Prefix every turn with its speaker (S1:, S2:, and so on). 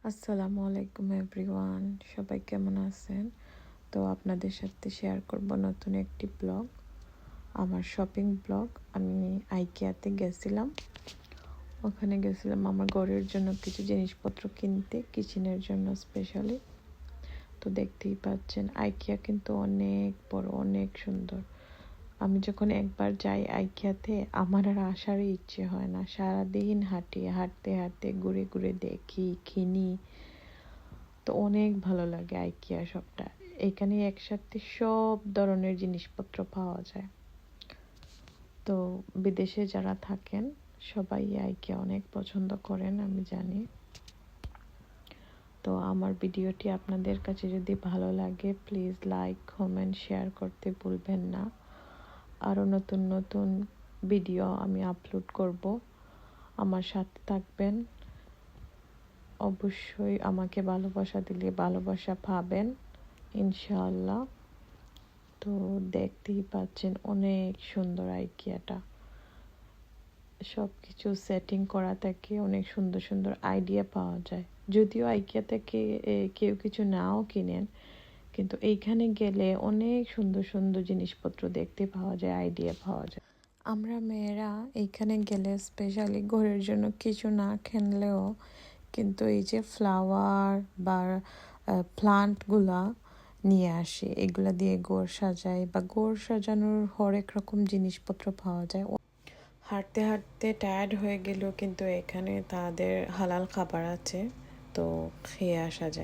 S1: আসসালামু আলাইকুম এভরিওয়ান, সবাই কেমন আছেন? তো আপনাদের সাথে শেয়ার করব নতুন একটি ব্লগ, আমার শপিং ব্লগ। আমি আইকিয়াতে গেছিলাম। ওখানে গেছিলাম আমার ঘরের জন্য কিছু জিনিসপত্র কিনতে, কিচেনের জন্য স্পেশালি। তো দেখতেই পাচ্ছেন আইকিয়া কিন্তু অনেক বড়, অনেক সুন্দর। আমি যখন একবার যাই আইকিয়াতে, আমার আর আসারই ইচ্ছে হয় না। সারাদিন হাঁটতে হাঁটতে ঘুরে ঘুরে দেখি, কিনি। তো অনেক ভালো লাগে আইকিয়া শপটা। এখানে একসাথে সব ধরনের জিনিসপত্র পাওয়া যায়। তো বিদেশে যারা থাকেন সবাই আইকিয়া অনেক পছন্দ করেন, আমি জানি। তো আমার ভিডিওটি আপনাদের কাছে যদি ভালো লাগে, প্লিজ লাইক, কমেন্ট, শেয়ার করতে ভুলবেন না। আরও নতুন নতুন ভিডিও আমি আপলোড করব, আমার সাথে থাকবেন। অবশ্যই আমাকে ভালোবাসা দিলে ভালোবাসা পাবেন ইনশাআল্লাহ। তো দেখতেই পাচ্ছেন অনেক সুন্দর আইকিয়াটা। সব কিছু সেটিং করা থাকে, অনেক সুন্দর সুন্দর আইডিয়া পাওয়া যায়। যদিও আইকিয়া থেকে কেউ কিছু নাও কিনেন, কিন্তু এইখানে গেলে অনেক সুন্দর সুন্দর জিনিসপত্র দেখতে পাওয়া যায়, আইডিয়া পাওয়া যায়। আমরা মেয়েরা এইখানে গেলে স্পেশালি ঘরের জন্য কিছু না কিনলেও কিন্তু এই যে ফ্লাওয়ার বা প্লান্টগুলা নিয়ে আসি, এগুলা দিয়ে ঘর সাজাই, বা ঘর সাজানোর হরেক রকম জিনিসপত্র পাওয়া যায়। হাঁটতে হাঁটতে টায়ার্ড হয়ে গেলেও কিন্তু এখানে তাদের হালাল খাবার আছে, তো খেয়ে আসা যায়।